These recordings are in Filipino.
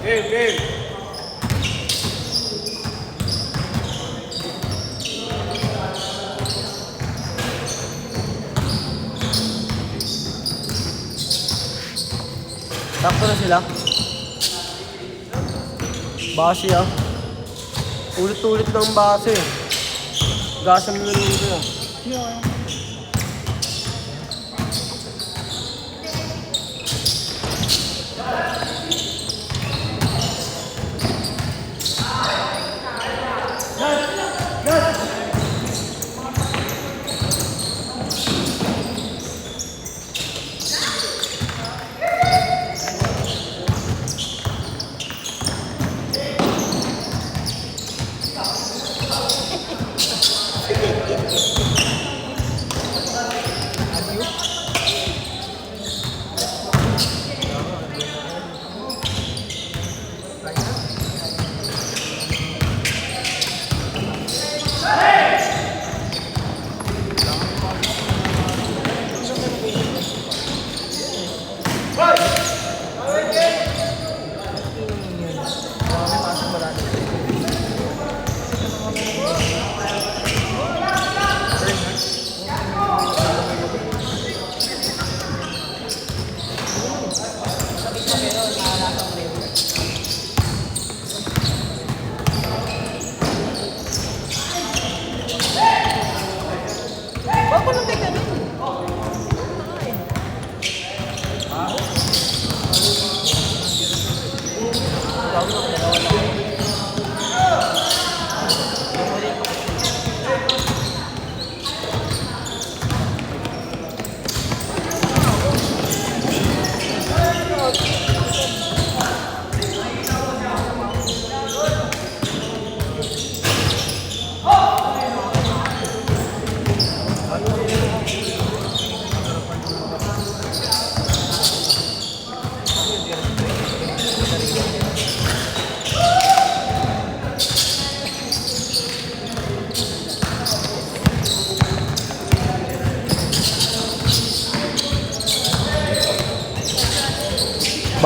Sakto na sila. Base ah. Ulit-ulit ng base. Gasa mo na rin ito ah.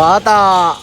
Bata.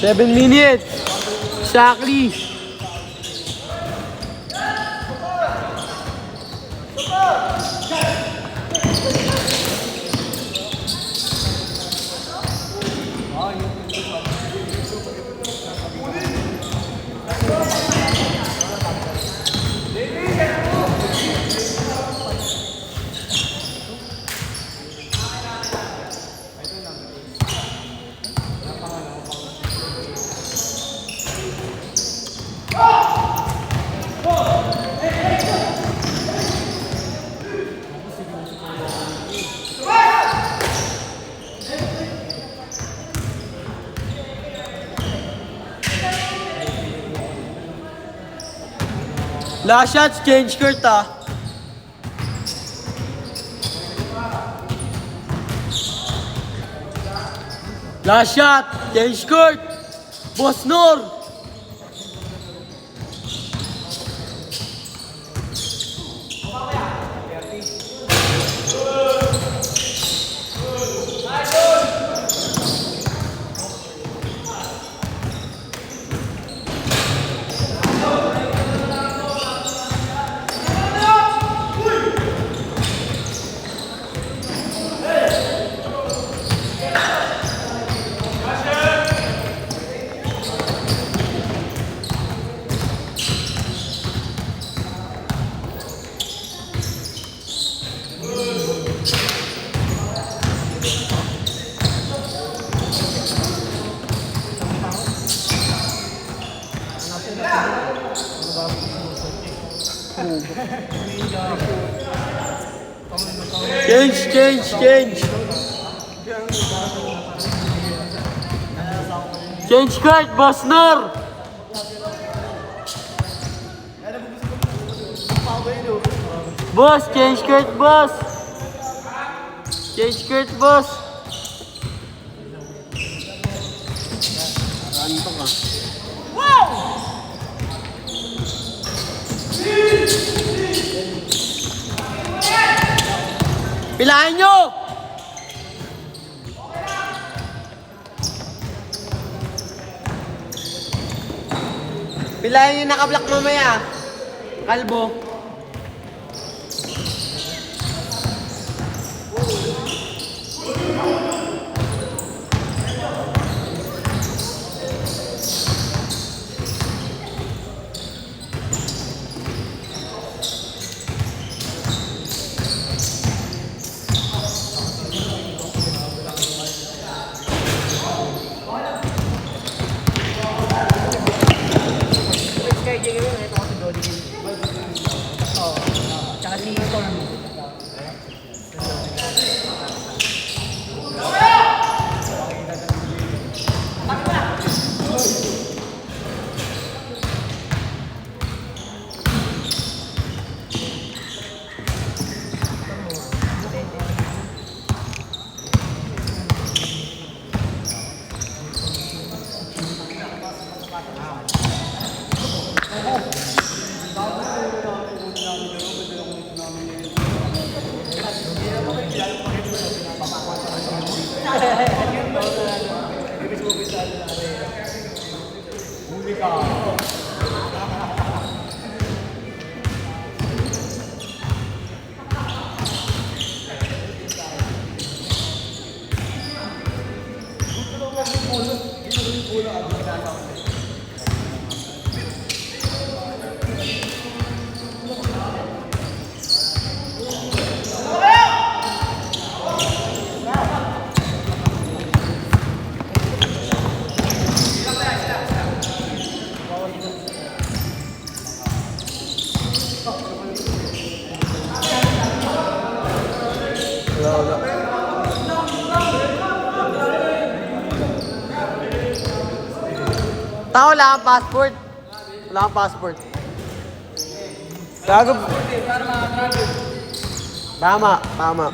7 minutes. Exactly. Last shots, change court ah. Last shot, change court. Boss Nor. Change. Change court, Boss Nor. Boss, change court, boss. Change court, boss. Wow! Pilahin nyo! Pilahin yung naka-block mamaya. Kalbo. Tao, wala kang passport. Wala kang passport. Gago. Tama.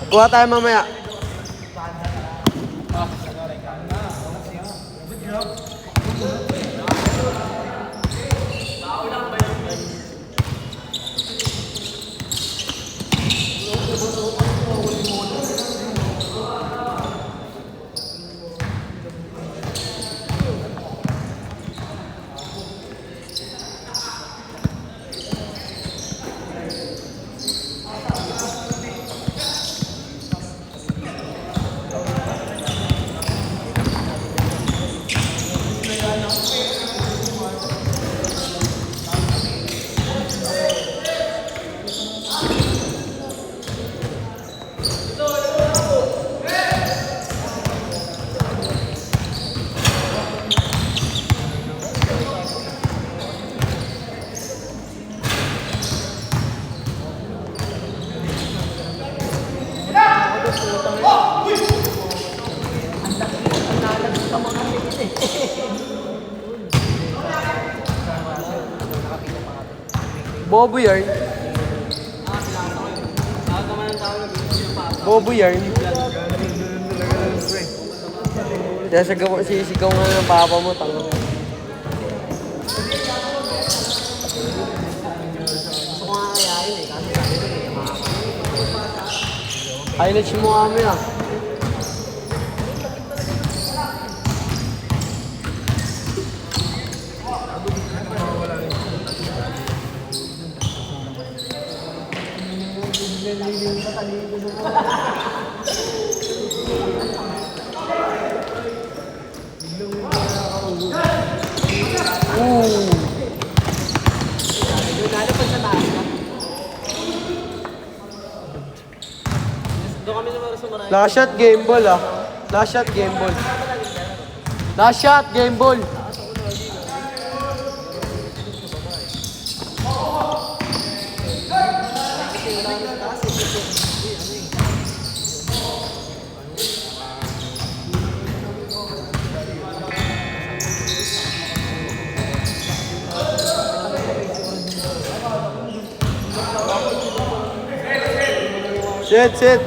Kuha tayo mamaya. Bobo yarn. Bobo yarn. Kaya sisigaw nga ng papa mo, tanga. Highlights mo kami ah. Last shot, game ball ah. Last shot, game ball. Last shot, game ball. Sit.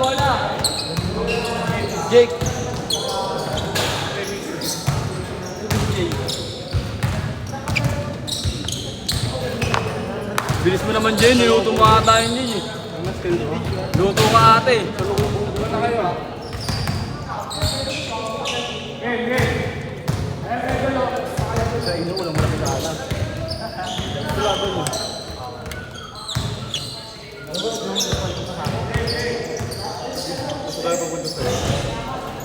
Bola. Jake. Bilis mo naman, Jen. Niluto mo ata yun, Jen. Luto ka ate. Luto na kayo. Sa inyo, walang malaki na alam. Laban mo. Tayo papunta sa'yo.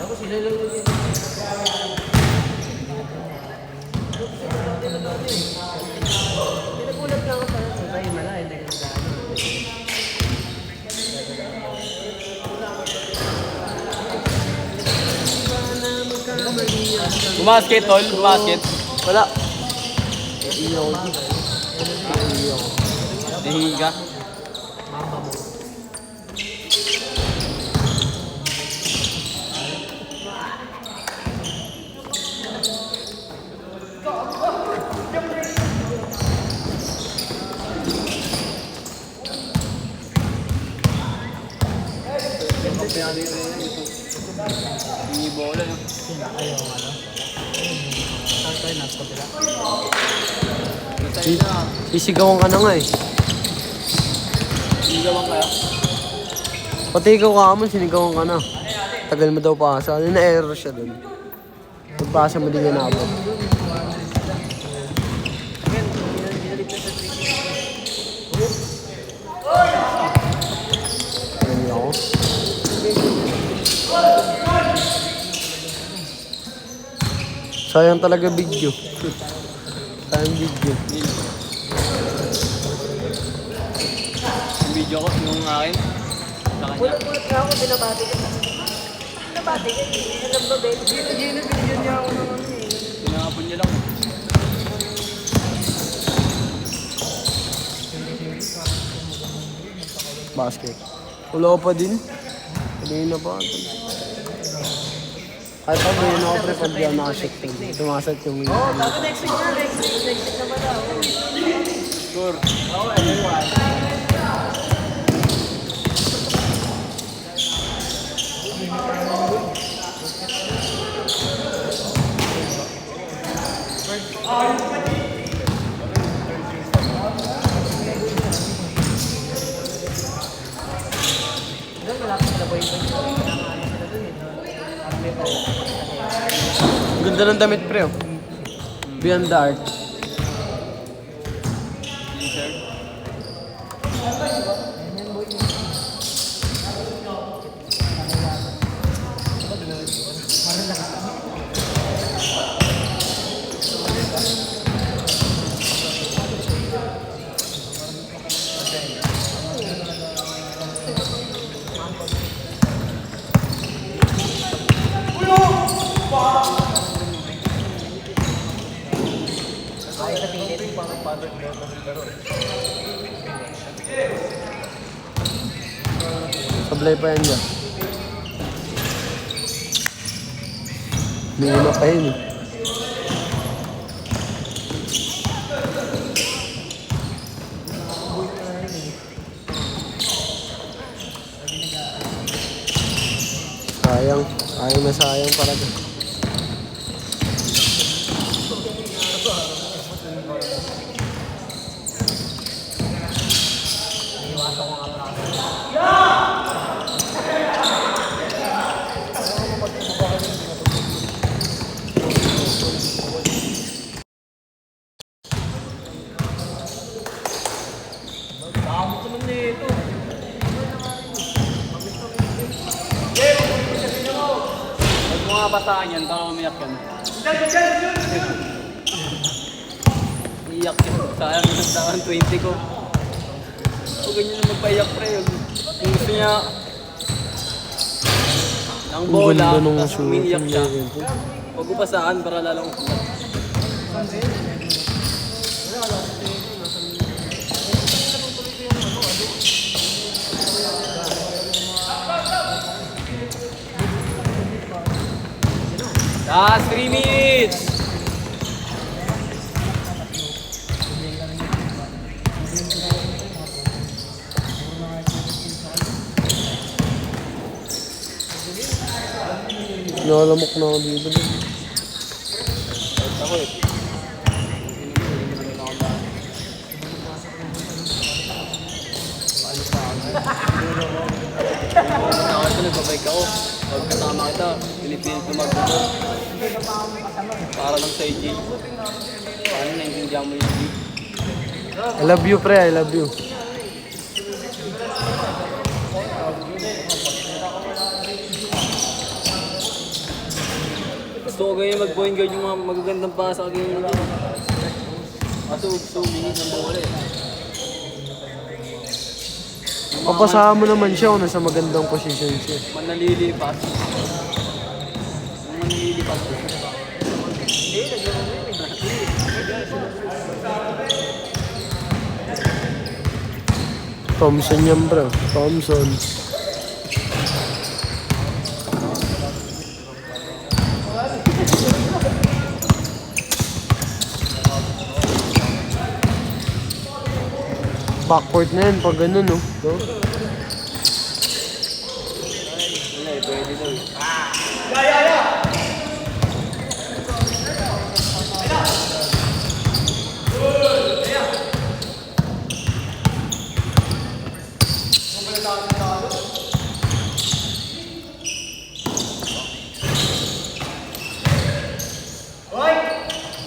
Ako sila lang yun. Pinagulat lang ako para sa tayo malay. Bumasket, tol. Bumasket. Wala. Nahihiga. Hindi bola, no? Sisigawan ka na nga eh. Sinigawan kaya? Pati ikaw ka mo, sinigawan ka na. Tagal mo daw pasa. Na-error siya dun. Pagpasa mo din yan abot. Hindi ako. Sayang talaga video. Sayang video. Yung video ko, yung akin. Sa kanya. Ulat nga ako, binabati ka. Binabati ka, alam mo ba? Binigyan niya ako ng ano eh. Pinangapon niya lang. Basket. Wala pa din. Kanina pa. Kahit pa ba yun ako prepad yan nakashot. Tumasat yung win. Oo, tapos next week na, next week naman ako. Sure. Ganda ng damit pre. Beyond the art. T-shirt. Sablay pa yan dyan. Minima pa yun eh. Sayang. Sayang na sayang para doon. Pag mga bataan yan, baka umiyak yan. Iyak yan. Sayang yung nagdaan 20 ko. Huwag ganyan na magpaiyak pre. Kung gusto niya ng bola, Ang ganda nung tapos umiiyak siya. shooting. Huwag upasaan para lalong umiyak. Last 3 minutes! Nalamok na ako dito. Ako eh. Ako ito, nagbabike ako. Pag kasama kita, pinipilit ko magbubo. Para lang sa AJ. Paano naiintindihan mo yung AJ? I love you, pre. I love you. Gusto ko ganyan mag-point guard yung mga magagandang pasa sa ganyan lang. Kaso gusto humingi ng bola eh. Papasahan mo naman siya kung nasa magandang position siya. Manalilipas. Manalilipas. Thompson yan, bro. Thompson. Backcourt na yan pag ganun, no? So, Wala eh, pwede daw eh.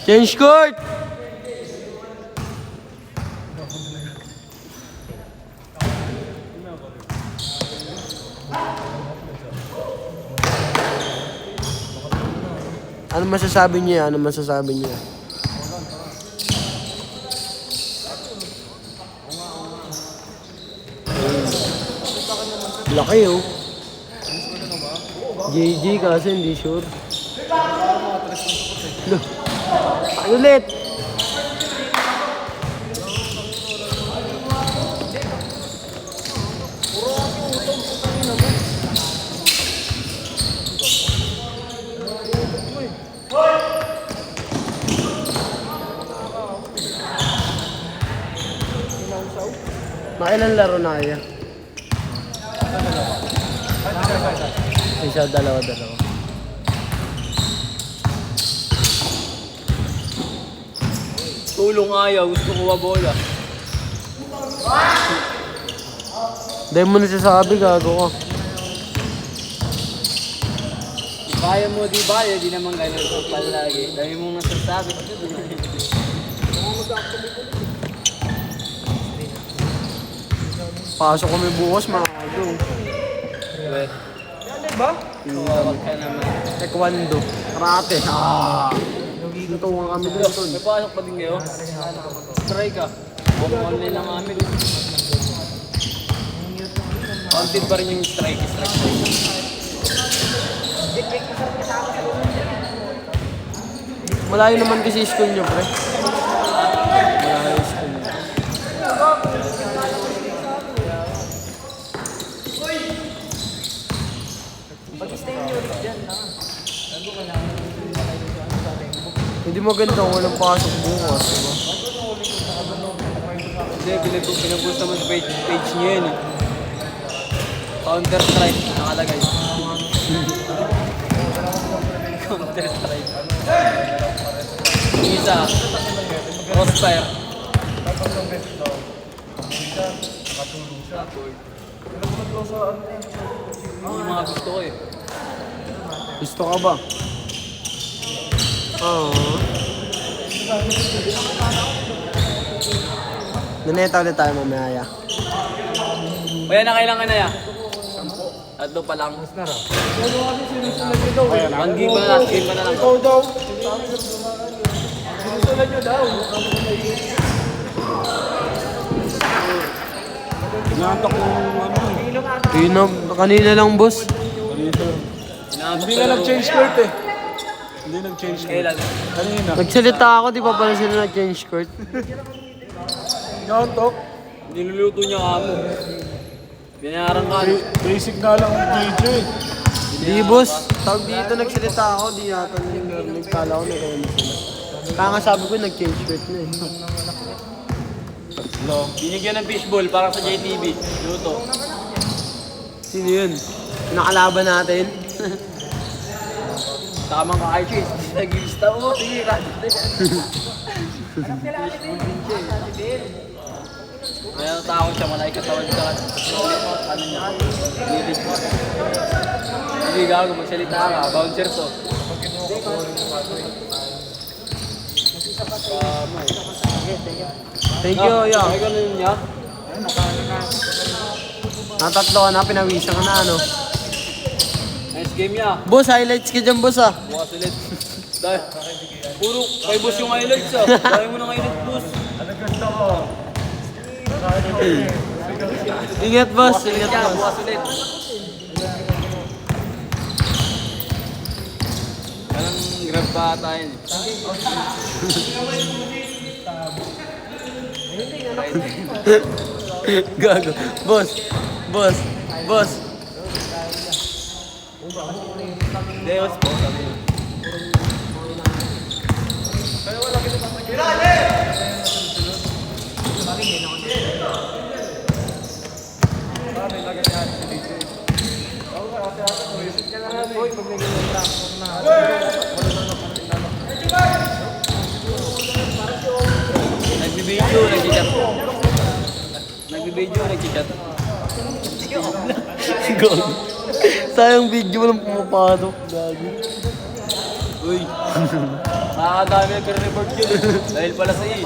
change court! Ano masasabi niya? Ano masasabi niya? Laki oh. JJ kasi hindi sure. Loh. Ano ulit? Nakailan laro na kaya? Isa, dalawa. Tulong ayaw, gusto ko bola. Dahil mo nasasabi, gago ka. Kaya mo di ba? Di naman ganun ko palagi. Dahil mong nasasabi. Pasok kami bukas, mga kago. Weh. Ba? Huwag ka naman. Taekwondo. Karate. Ito nga kami dito. May pasok pa din kayo? Try ka. Online lang kami. Counted pa rin yung strike. Malayo naman kasi school nyo, pre. Malayo Hindi maganda kung walang pasok bukas, diba? Hindi, pinag-post naman sa page niya yun eh. Counter-Strike, nakalagay. Counter-Strike. Yung isa, Crossfire. Yung mga gusto ko eh. Gusto ka ba? Oo. Naneta ulit tayo mamaya. Kaya na kailangan na yan. Tatlo pa lang. 1 game pa na, last game pa na lang. Nantok yung ano eh. Yun na, kanina lang boss. Inaantok Hindi sa na laro. nag-change court eh. Hindi nag-change court. Kailan? Kanina. Nagsalita ako, di pa pala sila na-change court. Nantok. Niluluto niya kamo. Binayaran ka. Basic na lang ang video eh. Di boss, tawag dito nagsalita ako, di yata narinig. Kala ko nag-ano sila. Kaya nga sabi ko nag-change court na eh. Binigyan ng fishball para sa JTV. Luto. Sino yun? Nakalaban natin. Tamang ka Archie. Nag-ilista mo. Sige, radyo din. Kaya natakot siya. Malay katawan siya. Ano niya? Lilig mo. Hindi gago. Magsalita ka. Bouncer to. Thank you, yo. Ay, ganun niya. Natatlo ka na, pinawisan ka na ano. Nice game niya. Boss, highlights ka dyan boss ah. Bukas ulit. Dahil, puro kay boss yung highlights ah. Dahil mo ng highlight boss. Ingat boss, ingat Yeah, boss. bukas ulit. Anong grab pa tayo eh. Gago. Boss, boss, boss. Deos po. Sabi niya. Nagbibideo, nag-chat. Nagbibideo, nag-chat. Gago. Sayang video walang pumapasok. Gago. Uy. Makakadami nag-report yun eh. Dahil pala sa E.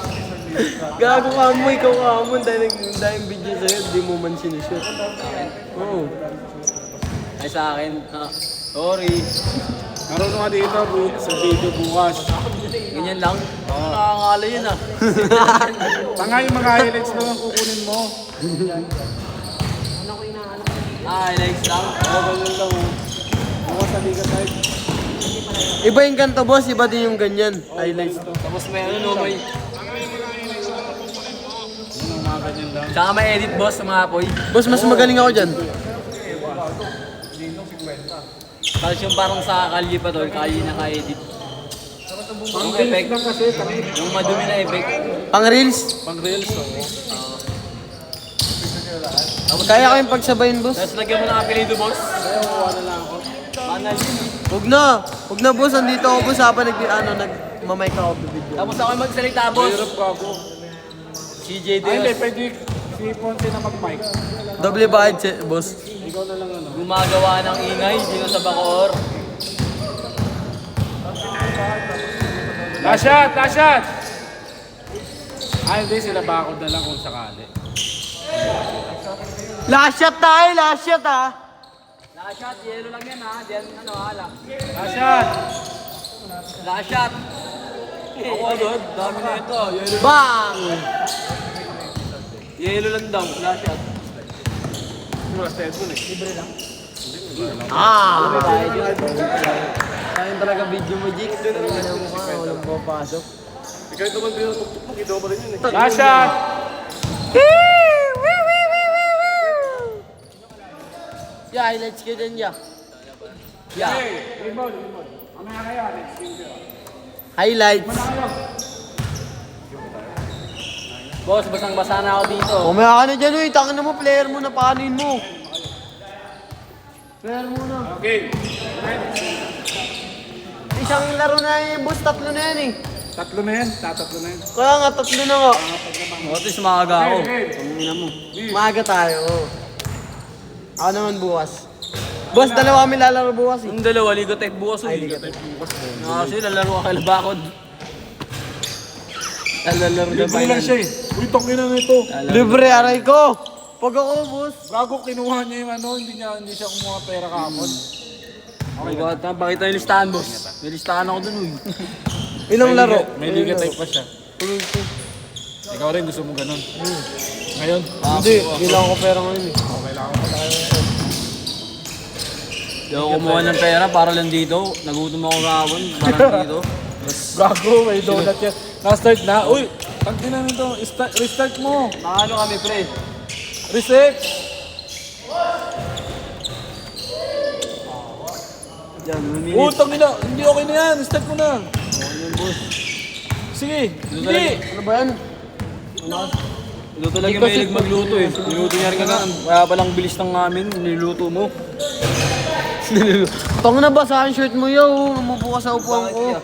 Gago ka mo, ikaw ka mo. Dahil video sa'yo, di mo man sinushoot. Oo. Ay sa akin. Ha. Sorry. Naroon ka dito bro, sa video bukas. Ganyan lang. Nakakala yun ah. Tanga yung mga highlights na lang kukunin mo. Highlights lang. Ganyan lang oh. Bukas sa Liga Type. Iba yung ganto boss, iba din yung ganyan. Highlights. Tapos may ano no, may... Ano mga ganyan lang. Tsaka may edit boss sa mga apoy. Boss, mas magaling ako dyan. Tapos yung parang sa kalye pa doon, kalye na ka-edit. Yung effect, lang kasi, yung madumi na effect. Pang reels. pang reels oh. Kaya kayong pagsabayin boss. Tapos lagyan mo ng apelido boss. Ano lang ako. Manal yun eh. Huwag na. Huwag na boss, andito ako boss habang nagmamay ka ako sa video. Tapos ako yung magsalita boss. Mahirap ka ako. CJ Ay hindi, Deos. pwede si Ponce na mag-mic. Doble bayad boss. Ikaw na lang ano. Gumagawa ng ingay dito sa Bacoor. Last shot! Last shot! Ay hindi, sila bakod na lang kung sakali. Last shot tayo, last shot ah. Last shot, yellow lang yan ha. Diyan ano hala. Last shot! Last shot. Ako agad, dami na ito. Yellow, Bang! yellow lang daw, last shot. Ah! Sayang talaga video mo, Jix. Talaga na mukha, walang pumapasok. Last shot! Yeah, highlights ka dyan, yeah. Yeah. Mamaya kayo, next video. Highlights. Boss, basang-basa na ako dito. Mamaya ka na dyan, uy. Tangin na mo, player mo na. Paanin mo. Player mo na. Okay. Isang laro na yung boss. Tatlo na yan eh. Tatlo na yan. Tatatlo na yan. Kaya nga, tatlo na nga. At least maaga ako. Pangina mo. Maaga tayo. Oh. Ako naman bukas. Boss, dalawa kami lalaro bukas eh. Yung dalawa, Liga Tech bukas. Ay, Liga Tech bukas. Kasi lalaro ka kay Labakod. Lalaro na Libre lang siya eh. Uy, tangin na nito. Libre, aray ko. Pag ako, boss. Bago kinuha niya yung ano, hindi siya kumuha pera kahapon. Okay, pakita yung listahan, boss. May listahan ako dun, uy. Ilang laro? May liga type pa siya. Ikaw rin gusto mo ganun. Ngayon, Hindi, kailangan ko pera ngayon eh. kailangan mo tayo. Hindi ako kumuha ng pera para lang dito. Nagutom ako kahapon, parang dito. Gago, may donut yan. Na-start na. Uy, tangin na nito. Restart mo. Nakano kami, pre? Reset. Diyan, Oh, tangin na. Hindi okay na yan. Restart mo na. Sige. Hindi. Ano ba yan? Ito talaga may hilig magluto eh. Niluto niya rin kagam. Kaya palang bilis ng amin, niluto mo. Tang na ba sa akin shirt mo yaw? Umupo ka sa upuan ko.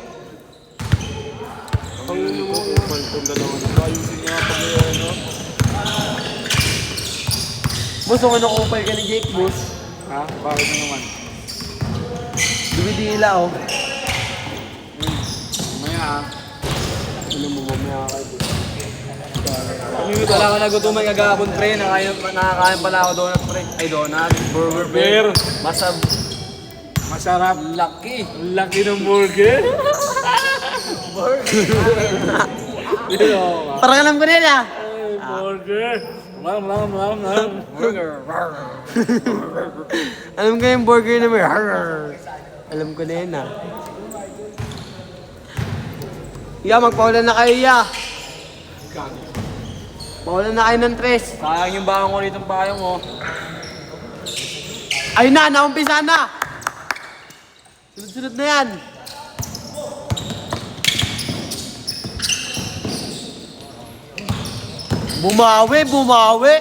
Boss, ako nakupal ka ni Jake, boss. Ha? Bakit na naman? Dumidila oh. Mamaya ha. Ano mo mamaya ka ito? Wala ka nagutuman kagabon, pre. Nakakain pala ako donut, pre. Ay, donut. Burger, pre. Burger. Masab. Masarap. Laki. Ang laki ng burger. Parang alam ko na yan ah. Burger. Burger. Alam ko yung burger na may alam ko na yan ah. Magpaulan na kayo ya. Paulan na kayo ng tres. Sayang yung bakang ko rito ng payong mo. Ayun na, naumpisa na. Sunod-sunod na yan. Bumawi, bumawi.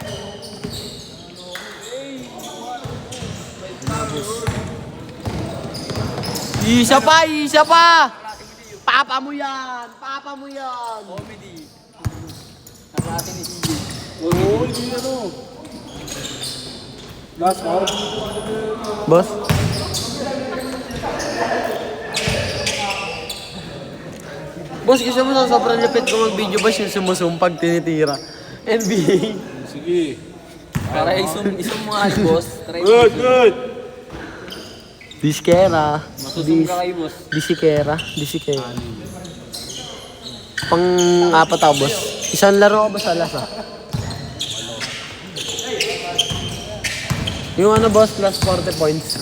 Isa pa, isa pa. Papa mo yan, papa mo yan. Comedy. Naklase ni CJ. Oo, hindi ano. Last out. Boss? Boss, gusto mo sa sobrang lupit ko mag-video ba yung sumusumpag tinitira? NBA. Sige. Para isum mga boss. Try mo. Good, good. Diskera. Masusum ka kay boss. Disikera. Disikera. Pang-apat ako, boss. Isang laro ko ba sa lasa? Yung ano, boss, plus 40 points.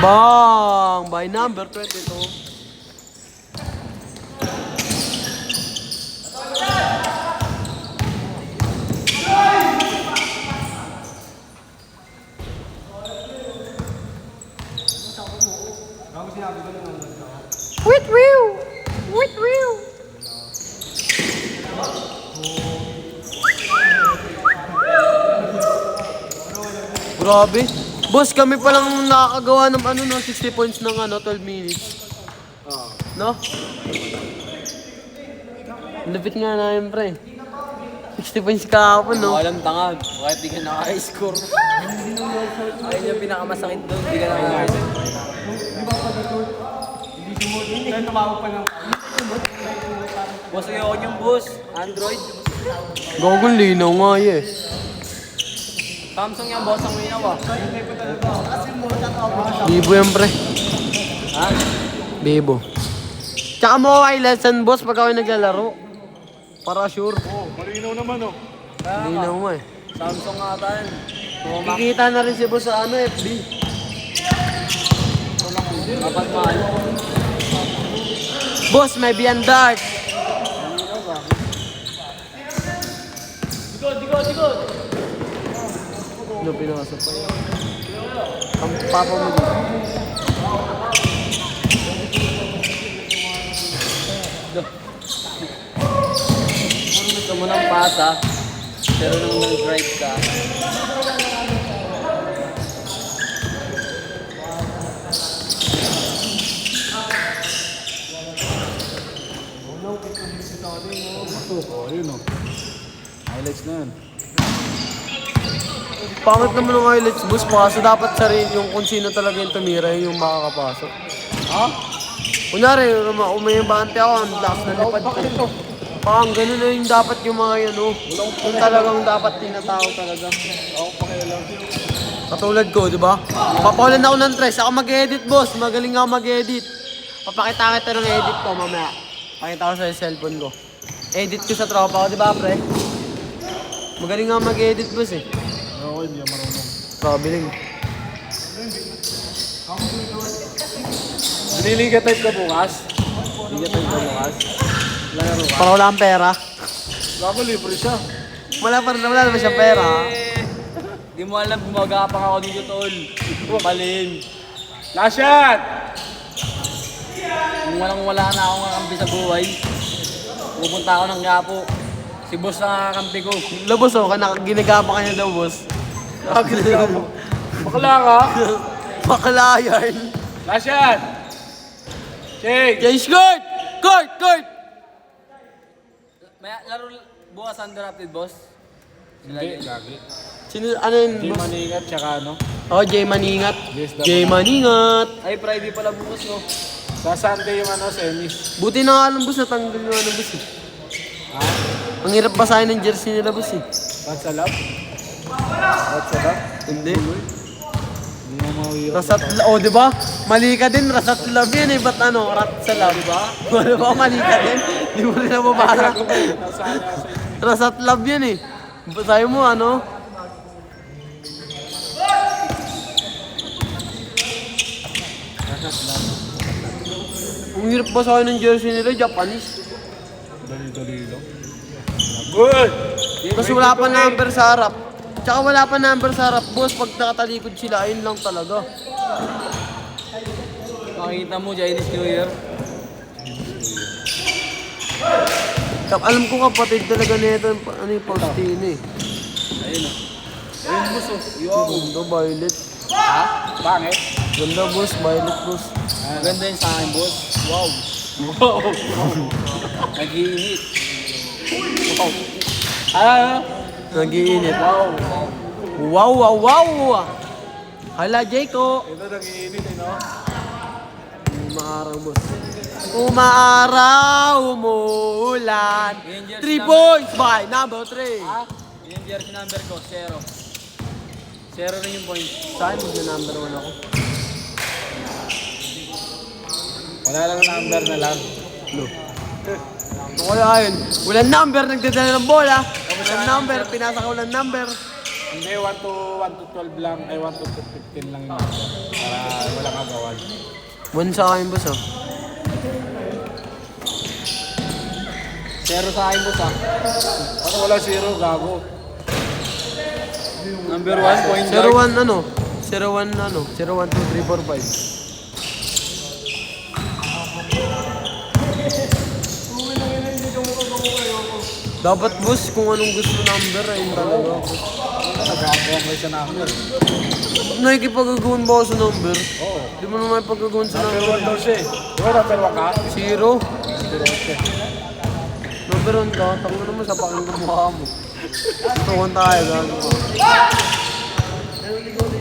Bang! By number 22. With real! With real! Grabe. Boss, kami palang nakakagawa ng ano, no, 60 points ng ano, 12 minutes. No? Lupit nga namin, pre. 60 points kahapon, no? Alam tanga, kahit di ka naka-score. Ayun yung pinakamasakit doon, di ka naka-score. Boss, ayoko niyong boss. Android. Gagawin linaw nga, eh. Samsung yung boss ang minaw ah. Bibo yan, pre. Ha? Bibo. Tsaka mo ay lesson, boss, pag ako naglalaro. Para sure. Oh, malinaw naman oh. Linaw mo, eh. Samsung nga tayo. Tumamak. Kikita na rin si boss sa ano, FB. Dapat mahal. Boss, may beyond dark. Ano pinasa pa yan? papa mo dito. Gusto mo ng pasa, pero nung nag-drive ka, Oh, yun o. Highlights na yan. Pangit naman ng highlights, boss. Kaso dapat sarili yung kung sino talaga yung tumira, yung makakapasok. Ha? Kunyari, umayabante ako, ang lakas na lipad ko. Parang ganun na yung dapat yung mga yan, oh. Yung talagang dapat tinatao talaga. Ako pakialam. Katulad ko, di ba? Papawalan ako ng tres. Ako mag-edit, boss. Magaling ako mag-edit. Papakita kita ng edit ko mamaya. Pakita ko sa cellphone ko. Edit ko sa tropa ko, di ba, pre? Magaling ako mag-edit, boss, eh. Ako hindi ako marunong. Trabiling. Nililiga type ka bukas? Liga type ka bukas? Laro ka? Para wala akong pera. Ako libre siya. Wala naman siyang pera. di mo alam, gumagapang ako dito, tol. Palin. Last shot! Kung wala na akong kakampi sa buhay, pupunta ako ng Yapo. Si boss na kakampi ko. Lo, boss, oh. Ginagapa ka niya daw, boss. Bakla ka? Bakla yan. Last shot! Change! Change court! Court! May laro bukas undrafted, boss. Sila Hindi, yun. lagi. Sino, ano yun, Jay boss? Maningat, tsaka ano? Oh, Jay Maningat. Yes, Jay Maningat. Ay, Friday pala bukas, no? Sa Sunday yung ano, semis. Buti na nga lang, boss, natanggal yung ano, boss, eh. Ha? Ang hirap basahin ng jersey nila, boss, eh. What's a love? What's a love? Hindi. Hindi mo mawira. Rasat, oh, di ba? Mali ka din, Rasat Love yan, eh. Ba't ano, Rat sa Love, di ba? Di ba, mali ka din? Di mo rin nababasa. Rasat Love yan, eh. Basahin mo, ano? Ang hirap basahin ng jersey nila, Japanese. Dali-dali lang. Good! Kasi wala pa number sa harap. Tsaka wala pa number sa harap, boss. Pag nakatalikod sila, ayun lang talaga. Makikita mo, Chinese New Year. Alam ko kapatid talaga nito, ano yung Faustino, eh. Ayun, oh. Ayun, boss, oh. Ganda, violet. Ha? Pangit? Ganda, boss. Violet, boss. Maganda yun sa akin, boss. Wow. Wow! Nag-iinit. Ano? Nagiinit. Wow! Wow! Hala, Jayco. Ito nag-iinit eh, no? Umaaraw, boss. Umaaraw, umuulan. 3 points by number 3. Ha? Yun yung jersey number ko, 0. 0 rin yung point. Saan magna-number 1 ako? Wala lang number na lang. No. Ano kaya yun? Walang number, nagdadala ng bola. Walang number, pinasa ka walang number. Hindi, 1 to 12 lang. Ay, 1 to 15 lang yun. Para walang agawan. 1 sa akin, boss, oh. 0 sa akin, boss, ha? Ano wala 0, gago. Number 1, point guard. 0-1 ano? 0-1 ano? 0-1, 2, 3, 4, 5. Dapat, boss, kung anong gusto number, ayun talaga. Nag-agawan kayo sa number. Nakikipagagawan ba ako sa number? Oo. Di mo naman pagkagawan sa Number number. 1 daw siya eh. Di ba number 1 ka? 0. Number 1 siya. Number 1 ka, tango naman sa pakinggan mukha mo. Tuwan tayo, gano'n ka.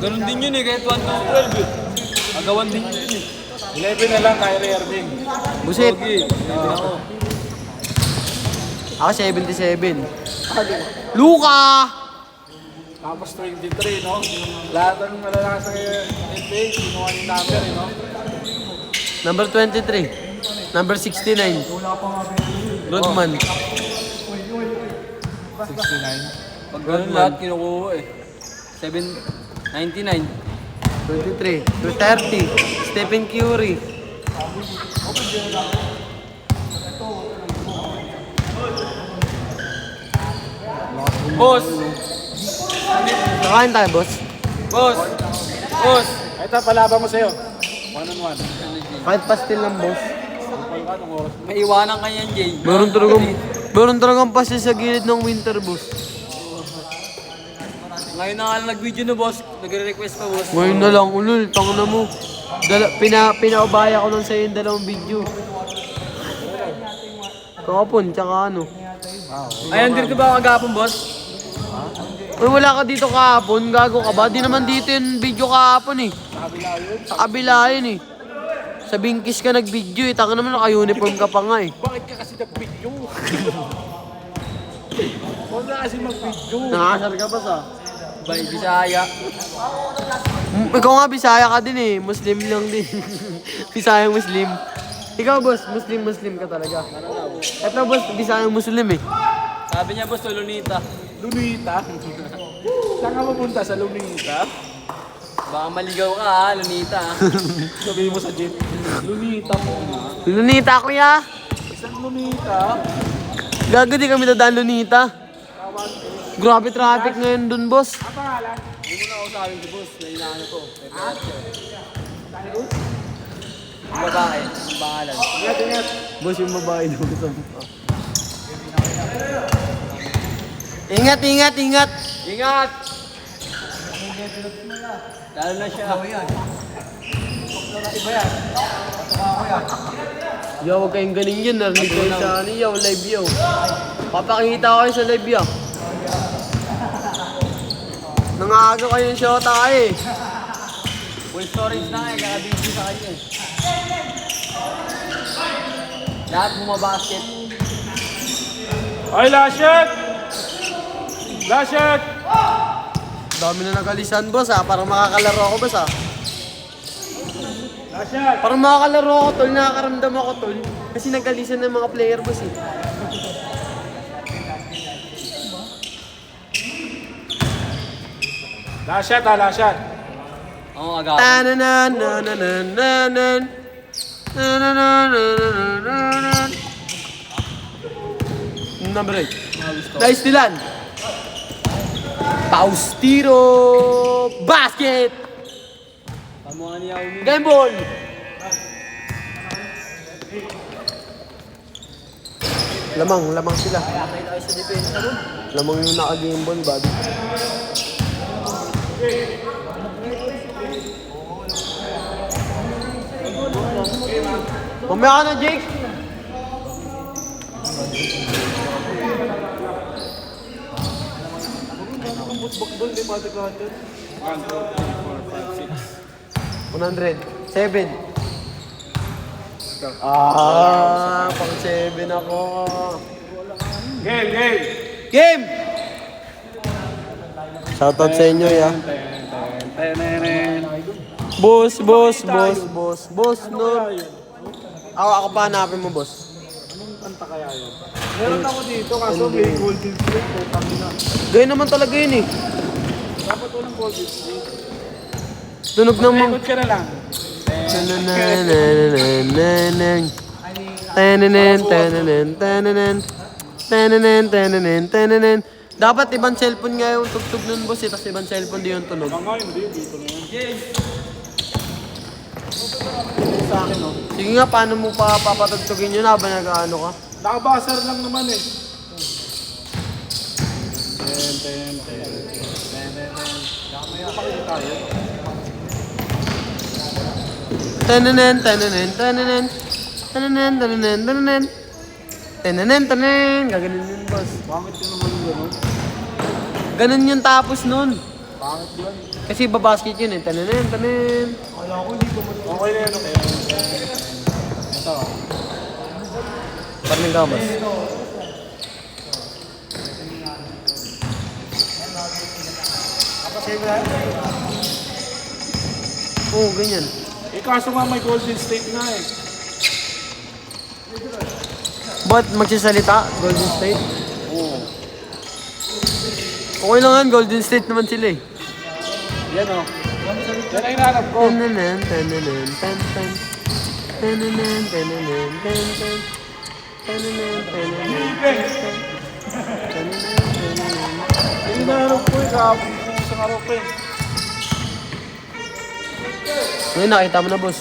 Ganun din yun, eh. Kahit 1 to 12, eh. Agawan din yun, eh. 11 na lang, Kyrie Irving. Busit! Okay. Ako. Ako 77. Luka! Tapos 23, no? Lahat ng malalakas sa NBA, kinuha yung number, eh, no? Number 23. Number 69. Rodman. 69. Pag ganun lahat, kinukuha, eh. 799. 23. 30. Stephen Curry. Boss! Nakain tayo, boss. Boss! Boss! Ito, palaban mo sa'yo. 1-on-1. Kahit pastil lang, boss. Kupal ka nung oras. May iwanan ka yan, Jay. Meron talagang pastil sa gilid ng winter, boss. Ngayon na nga lang nag-video na, boss. Nagre-request pa, boss. Ngayon na lang, ulul, tanga na mo. Pinaubaya ko lang sa'yo yung dalawang video. Kahapon, tsaka ano. Ayan, dito ba kagapon, boss? Uy, wala ka dito kahapon, gago ka ba? Di naman dito yung video kahapon eh. Sa kabila yun eh. Sa Bingkis ka nag-video eh, taka naman naka-uniform ka pa nga eh. Bakit ka kasi nag-video? Huwag na kasi mag-video. Nakasar ka ba sa? Bay, Bisaya. Ikaw nga, Bisaya ka din eh. Muslim lang din. Bisayang Muslim. Ikaw, boss, Muslim ka talaga. Ito, boss, Bisayang Muslim eh. Sabi niya, boss, Lunita. Lunita? Saan ka mapunta? Sa Lunita? Baka maligaw ka, ha, Lunita. Ha? Sabihin mo sa jeep. Lunita mo na. Lunita, kuya. Isang Lunita? Gago, di kami dadaan Lunita. Grabe traffic ngayon dun, boss. Ang pangalan? Hindi mo na ako sabi ko, boss. Nainaano ko. Yung babae, yung pangalan. Ingat. Boss, yung babae daw sa mukha. Ingat! Ingat! Lalo na siya. Yo, huwag kayong galing yun. Narinig kayo sa ano, yo, live yo. Papakita ko kayo sa live yo. Nangaagaw kayo ng shota kayo eh. Full storage na nga, kaka-busy sa kanya. Lahat bumabasket. Ay, Lashet! Lashet! Dami na nagalisan, boss ha. Parang makakalaro ako, boss ha. Lashet! Parang makakalaro ako, tol. Nakakaramdam ako, tol. Kasi nagalisan ng mga player, boss eh. Lashet ha, Lashet! Oo, agapon. Tananananananan. Nananananananan. Number 8. Nice Dylan. Paustiro. Basket. Pamuha niya umi. Game ball. Lamang sila. Nakita kayo sa depensa mo. Lamang yung naka-game ball, bago. Mamaya ka na, Jake. Bakbol, di ba ito? 1, 2, 3, 4, 5, 6. 100. 7. Pang 7 ako. Game! Game! Shoutout sa inyo, ya. Boss, no. Ako pa hanapin mo, boss. Kanta kaya yun? Meron ako dito kaso may golden streak. Gaya naman talaga yun eh. Dapat walang golden streak. Tunog ng mga... Record ka na lang. Dapat ibang cellphone nga yung tugtog nun, boss eh. Tapos ibang cellphone din yung tunog. Mga hindi, dito na yan. Sa akin, no? Sige nga, paano mo pa papatugtugin yun habang nag-ano ka? Nakabasar lang naman eh. Tananen. Gaganon yun, boss. Bakit yun naman gano'n? Ganun yung tapos nun. Bakit yun? Kasi babasket yun eh. Tananen. Kala ko hindi ko okay na yun. Ito. Parang gamas. Oo, ganyan. Eh kaso nga may golden state nga eh. Ba't magsasalita? Golden State? Oo. Okay lang yan, Golden State naman sila eh. Yan o. Yan ang hinahanap ko. Yung hinahanap ko eh. Kahapon ko sa araw ko eh. Ngayon, nakita mo na, boss.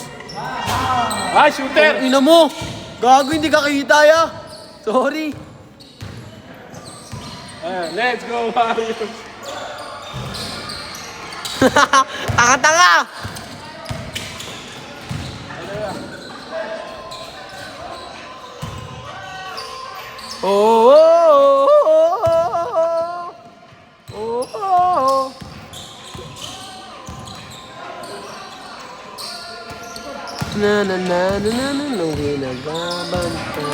Ah, shooter! Ina mo! Gago, hindi ka kita, ya! Sorry. Let's go, Warriors! Tanga-tanga! Oh, oh, oh, oh, oh, oh. Na na na na na na nung ginagabanta.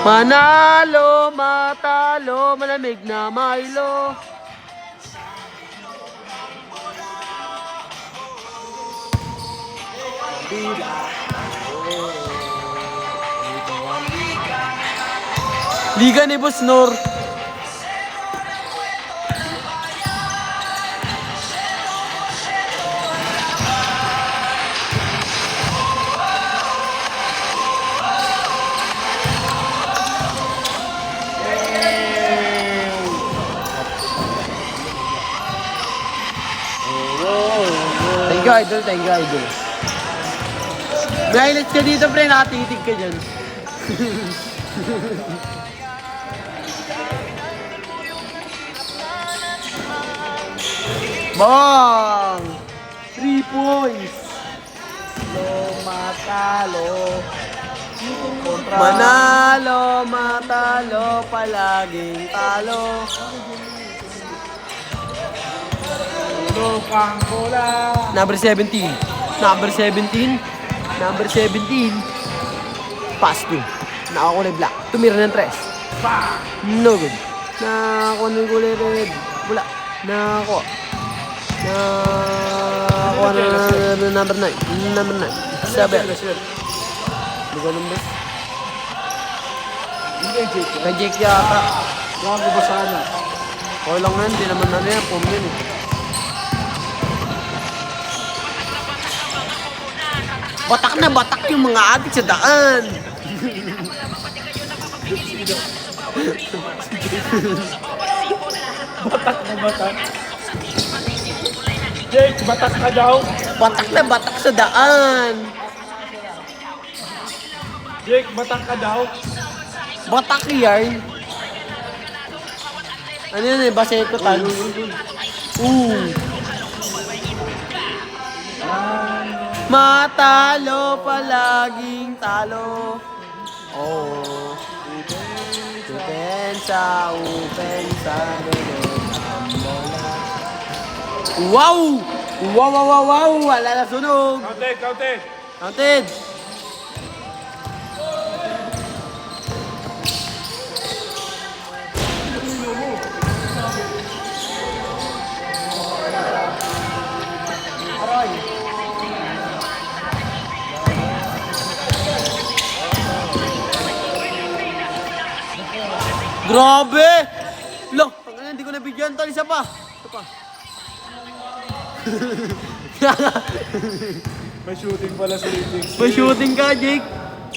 Manalo, matalo, malamig na Milo. Liga ni Boss Nor. Thank you, idol. Thank you, idol. May highlights ka dito, pre. Nakatitig ka dyan. Bang! 3 points. Matalo. Manalo, matalo, palaging talo. Lukang bola. Number 17. Number 17. Number 17. Pass to. Nakakulay black. Tumira ng 3. No good. Nakakuha ng kulay red. Wala. Nakakuha. Nakakuha na number 9. Number 9. Sabi. Hindi ko alam ba? Hindi, Jake. Kay Jake yata. Gago ba sana? Okay lang yan. Hindi naman ano yan. Pum yun eh. Batak na batak yung mga adik sa daan. Batak na batak. Jake, batak ka daw. Batak na batak sa daan. Jake, batak ka daw. Batak yarn. Ano yun eh? Baseto talo. Matalo, palaging talo. Oh. Upensa, upensa. Wow! Wow, wow, wow, wow! Wala na sunog. Counted, counted. Counted. Grabe! Lo, hindi ko nabigyan tol, isa pa. Isa pa. May shooting pala sa Jake. May shooting ka, Jake.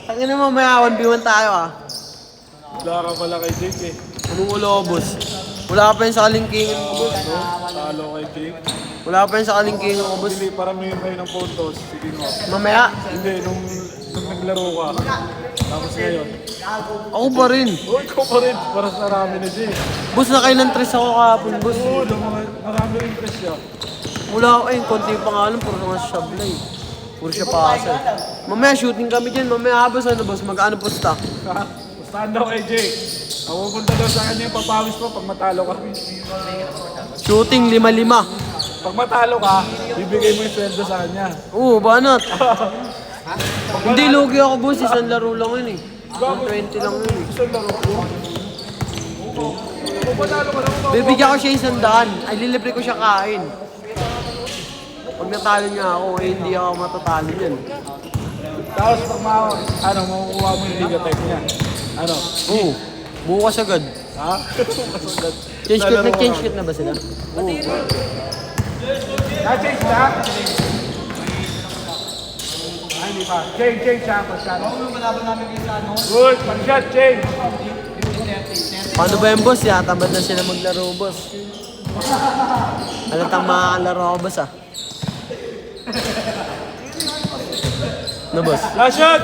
Ang ina mo, may 1v1 tayo ah. Wala ka pala kay Jake eh. Anong ulo, boss? Wala pa yun sa kalingkingan ko, boss. No? Talo kay Jake. Wala pa yun sa kalingkingan ko, boss. Hindi, paramihin kayo ng puntos. Sige mo. Mamaya, Hindi, nung naglaro ka. Tapos ngayon. ako pa rin. Oh, ikaw pa rin. Para sa marami na Jake. Boss, nakailan tres ako kahapon, boss. Oo, marami rin press siya. Wala ako eh, konti pa nga lang, puro mga sablay. Puro siya paasa. Mamaya, shooting kami dyan. Mamaya, boss, ano, boss? Mag-ano pusta? Bastahan daw kay Jake. Ang pupunta daw sa kanya yung papawis mo pag matalo ka. Shooting, 5-5. Pag matalo ka, bibigay mo yung sweldo sa kanya. Oo, banat. Hindi, lugi ako, boss. Isang laro lang yun eh. 120 lang yun eh. Isang laro ko. Kung matalo ka lang, Bibigyan ko siya 100. Ay, lilibre ko siya kain. Pag natalo niya ako, eh, hindi ako matatalo niyan. tapos pag makukuha mo yung Liga Tech niya. Ano? Oo. Bukas agad. Ha? Change kit, nag-change kit na ba sila? Na-change na? Hindi pa. Change siya. Pasyado. Good. Pasyad, change. Paano ba yung boss? Tamad na sila maglaro, boss. Halatang makakalaro ako, boss, ah. No, boss? Last shot.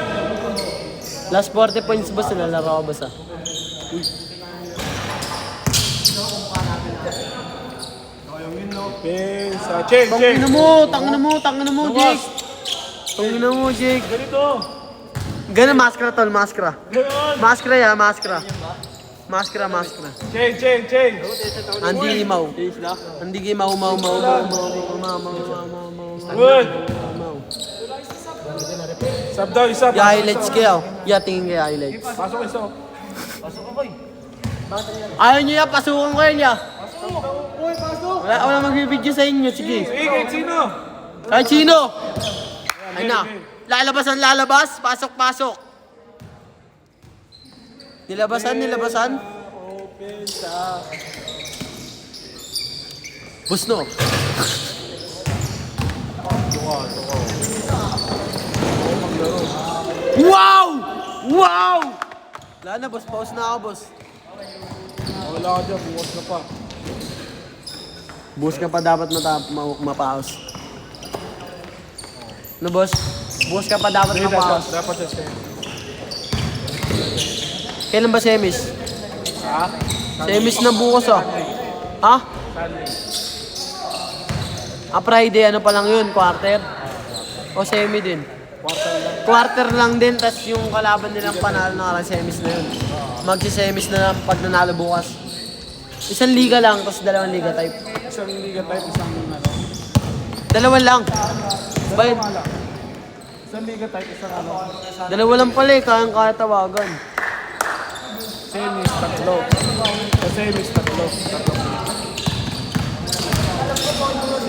Last 40 points, boss, nalalaro ako, boss, ah. Pensa. Change. Tangina mo, Jake! Tangina mo, Jake! Ganito. Ganun, maskara, tol, maskara. Ganon. Maskara, ya, maskara. Maskara. Change. Andi limaw. Andi gimaw, mau. Good. Sab daw, isa. Ya, highlights kayo. Ya, tingin kayo, highlights. Pasok isa. Ayaw nyo ya, pasukan ko yan ya. Wala magbibideo sa inyo, sige. Sige, kahit sino. Kahit sino. Ay na. Lalabas. Pasok. Nilabasan. Pensa. Bus no. Wow! Wala na, boss. Pause na ako, boss. Wala ka dyan, buwas na pa. Bukas ka pa dapat mapaos. No, boss? Bukas ka pa dapat mapaos. Dapat siya sa'yo. Kailan ba semis? Ha? Semis na bukas, ah. Ha? Friday, ano pa lang yun? Quarter? O semi din? Quarter lang din, tas yung kalaban nilang panalo na semis na yun. Magsi-semis na lang pag nanalo bukas. Isang liga lang, tas dalawang liga type. Isang liga type, isang ano. Dalawa lang. Bayad. Isang liga type, isang ano. Dalawa lang pala eh, kaya tawagan. Semis, tatlo. Sa semis, tatlo.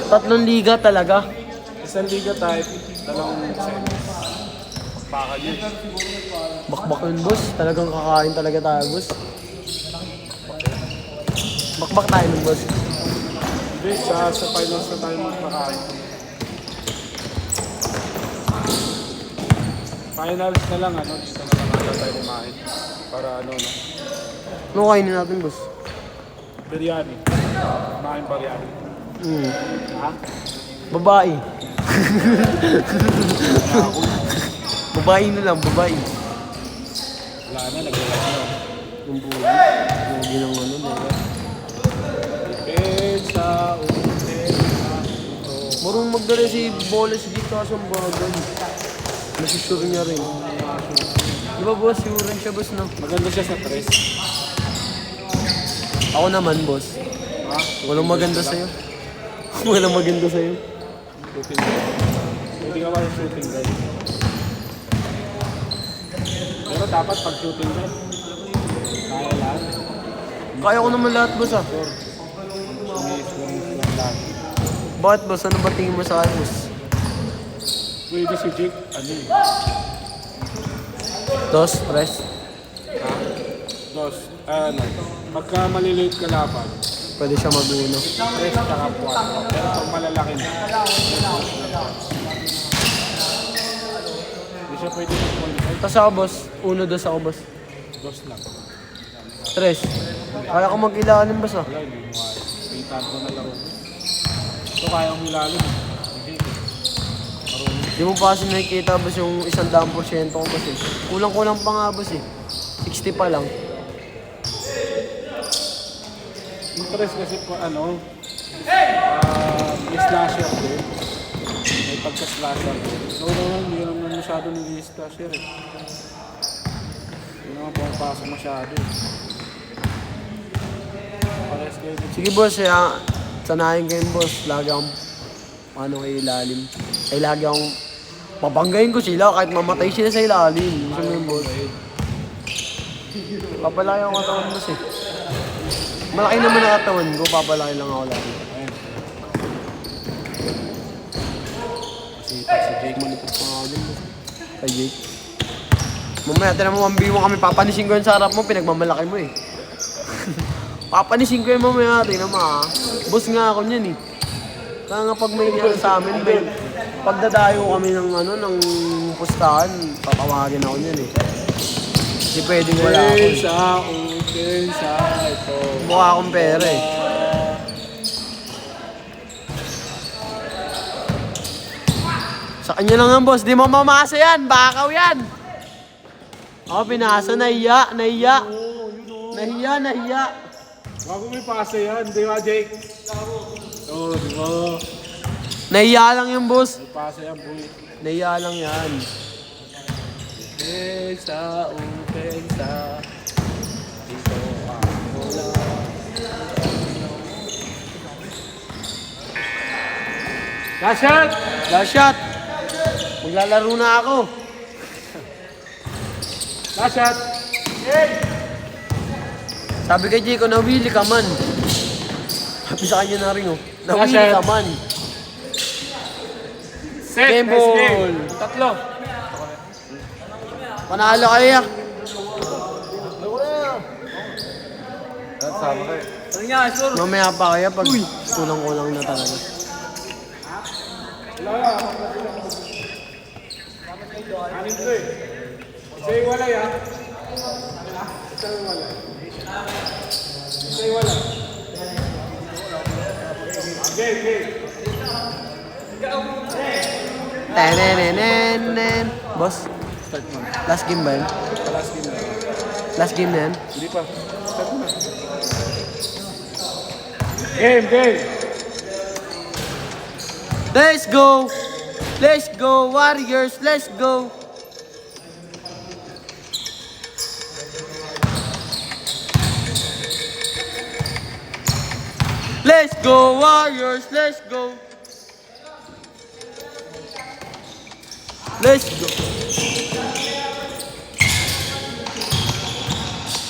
Tatlong liga talaga. Isang liga type, dalawang semis. Bakal yun. Bakbak yun, boss. Talagang kakain talaga tayo, boss. Bakbak tayo nun, boss. Hindi, sa finals na tayo magpakain. Finals na lang, ano, dito na lang ata tayo kumain. Para ano, no? Ano kainin natin, boss? Biryani. Kumain biryani. Ha? Babae. Babae na lang, babae. Wala na, nag-relax na. Yung buhay. Yung ginang ano, diba? Pensa, Marunong magdala si Boles dito kaso ang bagay. Nasusure niya rin. Di ba, boss? Sure siya, boss, no? maganda siya sa tres. Ako naman, boss. Ha? Walang maganda sa'yo. Walang maganda sa'yo. Shooting guard. Hindi ka ba sa shooting guard? Pero dapat pag shooting guard, kaya lahat. Kaya ko naman lahat, boss, ah. Sumis lang lahat. Bakit, boss? Ano ba tingin mo sa akin, boss? Pwede si Jake, ano eh. Dos, press. Ha? Dos, ano, pagka maliliit ka laban, Pwede siya mag-uno. tres tsaka 4. Pero pag malalaki na, hindi siya pwede mag-qualify. Tapos ako, boss. Uno, dos ako, boss. Dos lang. Tres. Kaya ko mag-ilalim, boss, ah. Wala, hindi mo kaya. 800 na laro. Ito kaya kong ilalim. Hindi. Di mo pa kasi nakikita, boss, yung 100% ko, boss, eh. Kulang-kulang pa nga, boss, eh. 60 pa lang. Interest kasi po ano, may slasher din. May pagka-slasher din. No, hindi naman masyado nag-slasher eh. Hindi naman pumapasok masyado eh. Pares kayo din. Sige, boss, eh, sanayin kayo, boss. Lagi akong, kay ilalim. Ay, lagi akong, papanggayin ko sila kahit mamatay sila sa ilalim. Gusto mo yun, boss? Papalaki ang katawan, boss, eh. Malaki naman ang katawan ko, papalaki lang ako lagi. Si Jake Malipot pa nga din, boss. Kay Jake. Mamaya, tinan mo, 1v1 kami, papanisin ko yun sa harap mo, pinagmamalaki mo, eh. Papanisin ko yun mamaya, tingnan mo, ah. Boss nga ako niyan, eh. Kaya nga pag may nangyari sa amin, pagdadayo kami ng ano, ng pustahan, tatawagin ako niyan eh. Hindi pwedeng wala ako. Sa ito. Mukha akong pera eh. Sa kanya lang yan, boss. Di mo mamasa yan. Bakaw yan. Ako, pinasa. Nahiya. Nahiya. Bago may pasa yan, di ba, Jake? Oo, di ba? Nahiya lang yung boss. May pasa yan, boy. Nahiya lang yan. Sa upensa. Dito ako lang. Last shot! Last shot. Maglalaro na ako. Last shot! Sabi kay Jiko, nawili ka man. Sabi sa kanya na rin, oh. Nawili Shot. ka man. Set! Game Nice ball. game. Tatlo. Panalo kayo. Ano nga, sure? Mamaya pa kaya pag kulang-kulang na talaga. Anin ko eh. Say walay ah. Say walay. Say walay. Okay. Tenenenenen. Boss, Start mo. last game ba yun? Last game na. Last game na yan? Hindi pa. Start mo na. Game. Let's go! Let's go, Warriors! Let's go! Let's go, Warriors! Let's go! Let's go!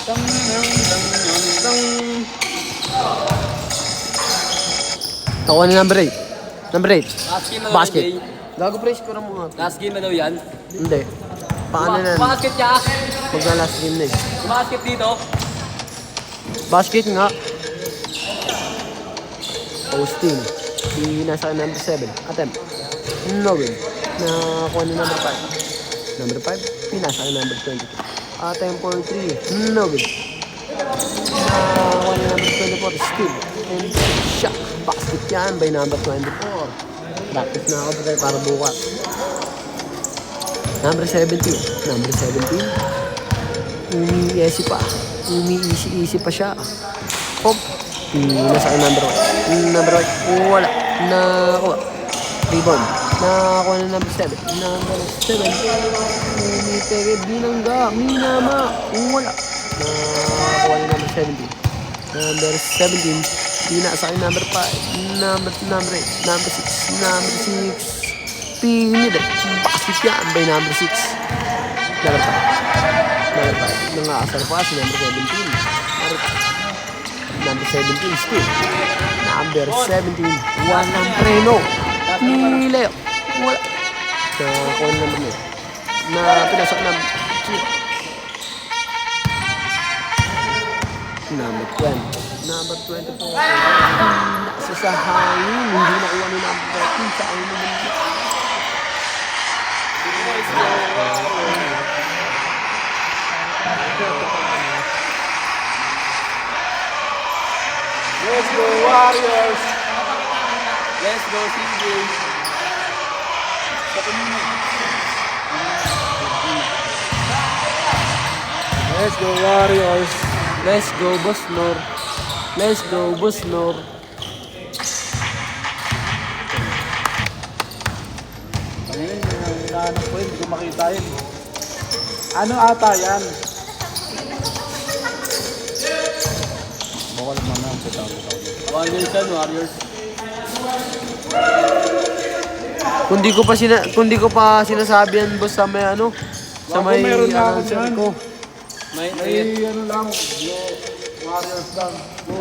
Dang, dang, dang, dang, dang. Ako na number 8. Number 8. Last game na daw Basket. yan, Jay. Gago pre, score mo nga. Last game na daw yan. Hindi. Paano na? Basket ka. Pag na last game na eh. Basket dito. Basket nga. Posting. Nasa number 7. Attempt. No good. Nakakuha na number 5. Number 5. Pinasa ka number 22. Attempt for 3. No good. Nakakuha na number 24. Steal. And shot. Basket yan by number 24. Practice na ako para bukas. Number 17. Number 17. Umiisi pa. Umiisi-isi pa siya. Pop. Nasa akin number 1. Number 1. Wala. Nakuha. Rebound. Nakakuha na number 7. Number 7. Umitege. Binangga. Minama. Wala. Nakakuha na number 17. Number 17. Pina sa akin number 5. Number 8. Number 6. Number 6. Pinili. Basket yan by number 6. Number 5. Number 5. Nangasar pa si number 17. Number 17 still. Number 17. Walang preno. Ni Leo. Wala. Nakakuha na number 9. Na pinasak ng number 20. Number 24. Nasa sa hangin. Hindi nakuha ni number 13 sa akin naman. Let's go Warriors! Let's go, CJ. Let's go Warriors! Let's go, Boss Nor. Let's go, Boss Nor. Ano yun? Yung hinahanap ko yun, hindi ko makita yun. Ano ata yan? Bawal naman ang pagkakita. Warriors yan, Warriors. Kung di ko pa sinasabi yan, boss, sa may ano, sa Bago may meron na ako announcer dyan. ko. May Ay, ano lang, Warriors lang. Go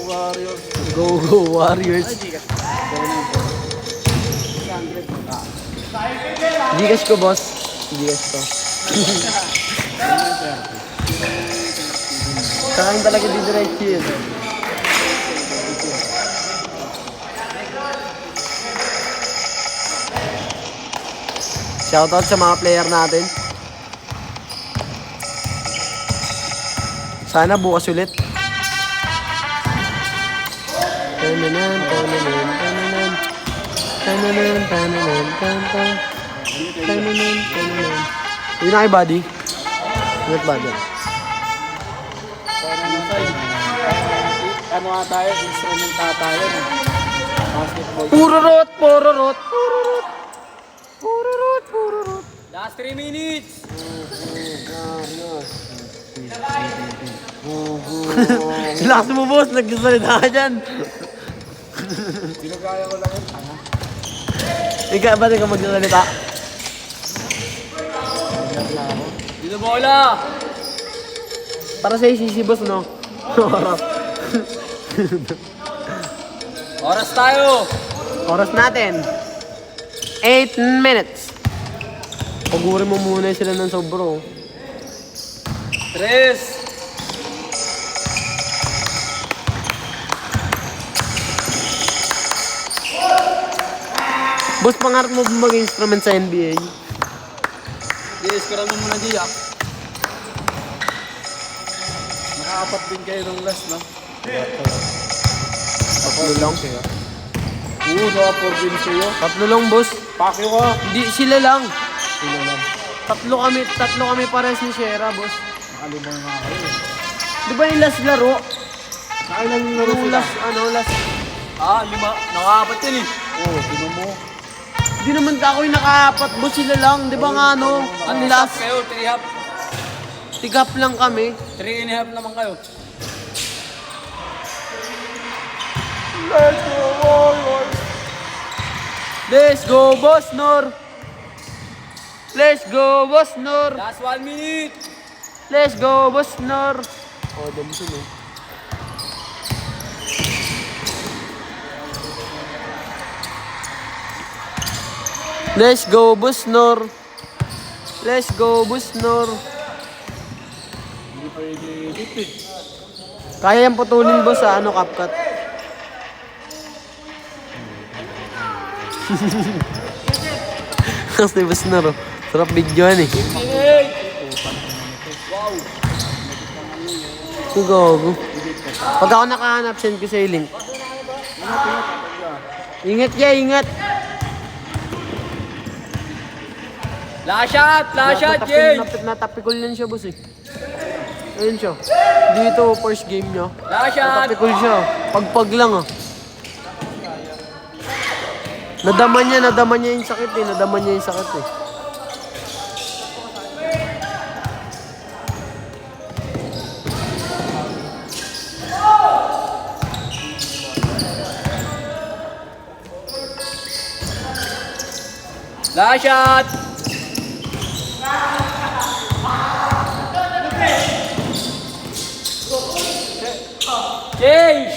Warriors! Go, go, Warriors. Gcash ko, boss. Gcash ko. Sa akin talaga didiretso yun. Shoutout sa mga player natin. Sana bukas ulit. Tananan, tananan, tananan. Tananan, tananan, tananan. Tananan, tananan. Yun na kay buddy. Ingat buddy. Ano nga tayo? Instrument tayo. Basketball. Pururot, pururot, pururot. Pururot, pururot. Last 3 minutes! Lakas mo boss, nagsasalita ka dyan. Ginagaya ko lang yun. Ikaw, ba't ikaw magsasalita? Dito bola! Para sa si boss, no? Oras tayo! Oras natin. 8 minutes. Pagurin mo muna sila ng sobro. 3! Boss, pangarap mo ba mag-instrument sa NBA? Yes, kura mo muna diya. Nakaapat din kayo nung last, no? Tatlo lang. Oo, naka 4 games kayo. Tatlo lang, boss. Pakyo ka. Hindi, sila lang. Sila lang. Tatlo kami pares ni Shera, boss. Nakalimang nga kayo. Di ba yung last laro? Nakailan yung laro Yung sila? last. Ah, 5. Nakaapat yan eh. Oo, sino mo? Di naman ako yung nakaapat, boss. Sila lang. Di ba nga, ano? At Yung last last, kayo, 3 half. tigap lang kami. 3 and a half naman kayo. Let's go, boss, Nor. Let's go, boss, Nor. Last 1 minute! Let's go, boss, Nor. Oh, dami sila eh. Let's go, boss, Nor. Let's go, boss, Nor. Hindi pwede edit eh. Kaya yung putulin, boss, sa ano, CapCut. Kasi boss, Nor. Sarap videoan eh. Wow! Gago. Pag ako nakahanap, send ko sa link. Ingat ya, ingat. Last shot! Last shot, Jay! Natapikol yan siya, boss eh. Ayun siya. Dito, first game niya. Last shot! Natapikol siya. Pagpag lang ah. Nadama niya yung sakit eh. Nadama niya yung sakit eh. Last shot! Change!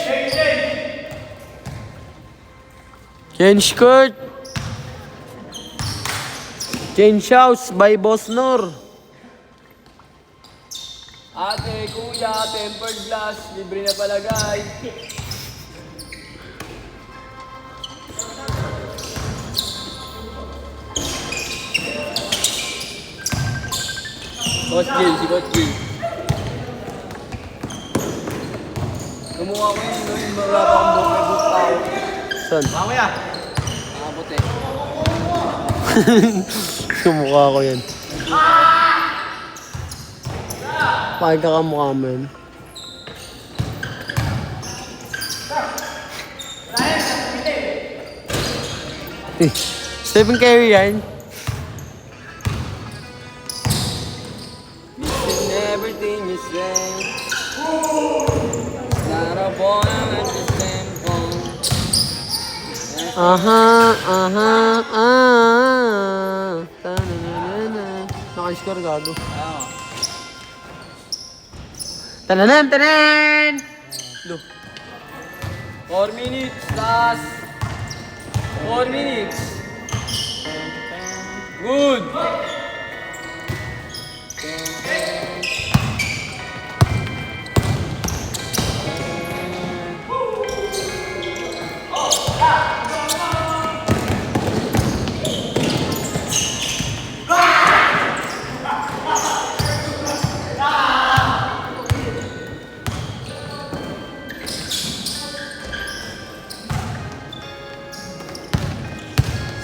Change skirt. Change house by Boss Nor. Ate, kuya, tempered glass, libre na palagay. Coach Jill, si Coach Jill. Kumuha ko yung wala pa akong book, may book pa ako. Saan? Nakabot eh. Kumukha ko yan. Pakita ka mukha mo yan. Stephen Curry yan. Missing everything you say. Not a boy, I'm at the same phone. Aha, tananana. Naka-score gago. Ah. Tananan, tanan! Lo. 4 minutes, last 4 minutes. Good.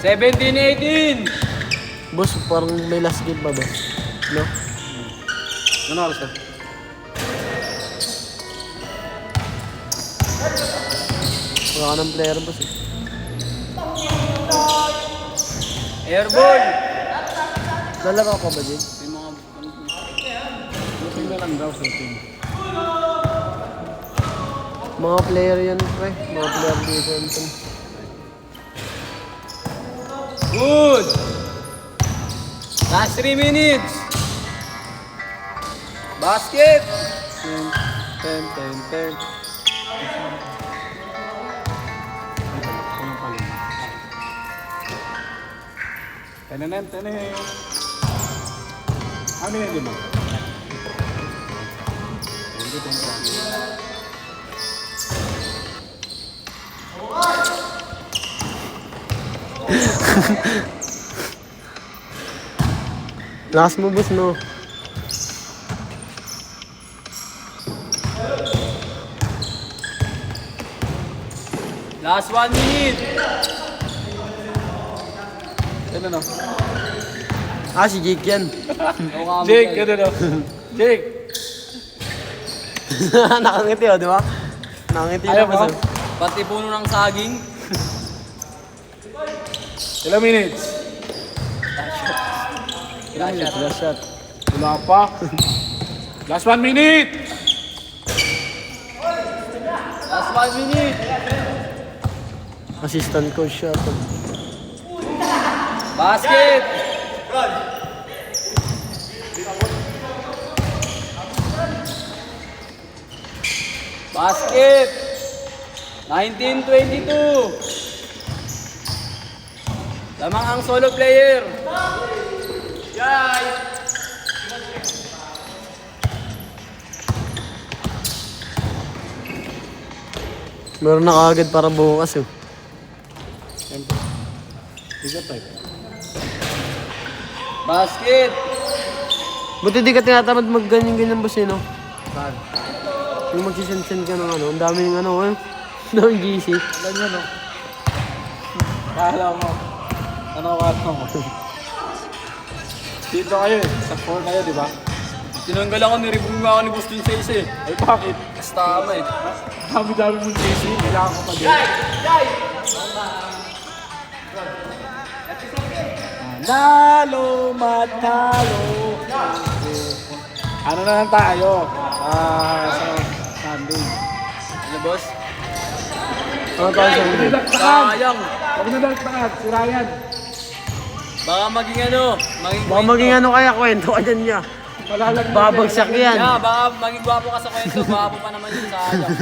17-18. Boss, parang may last game pa, boss. No? Ano oras ka? Wala ka ng player, boss. Eh. Airball. Lalaro ka ba, Jake? Yung mga... Looking na lang daw sa team. Mga player yan, pre. Mga player dito, Anton. Good. Last 3 minutes. Basket. 10. Tenenem. Ano yun, di ba? Last mo, boss, no? Last 1 minute. Ano? Ah, si Jake yan. Jake, ano? Jake! Nakangiti, oh, di ba? Nakangiti Ayaw na, boss. mo? Oh. Pati puno ng saging. Ilang minutes? Last shot. Wala pa. Last 1 minute! Last 1 minute. Assistant coach siya. To. Basket. Basket. 19-22. Lamang ang solo player. Meron na kaagad para bukas, oh. Siyempre. Bigat tayo. Basket. Buti di ka tinatamad mag-ganyan-ganyan, boss, eh, no? Yung magsisend-send ka ng ano, ang daming ano, eh. Ang daming GC. Ilan yun, no? Bahala mo. Ano mo? Dito kayo eh. Sa 4 kayo, di ba? Tinanggal ako, niribong nga ako ni Boston sa isa eh. Ay, bakit? Basta ama eh. Dami-dami mong JC. Kailangan ko pa din. Manalo, matalo. Ano na lang tayo? Sa Sunday. Ano boss? Ano tayo sa video? Nagtaktakan! Sayang. Huwag na nagtaktakan. Si Ryan. Baka maging ano, maging Baka maging ano kaya, kwento ka dyan niya. Malalag Babagsak yan. Yeah, baka maging gwapo ka sa kwento, gwapo pa naman yun, sayang.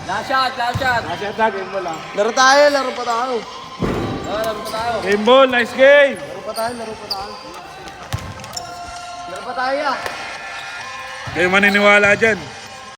Last shot. Asya tag, game ball lang. Laro tayo, laro pa tayo. Laro pa tayo. Game ball, nice game! Laro pa tayo. Laro pa tayo, ah. Kayo maniniwala dyan.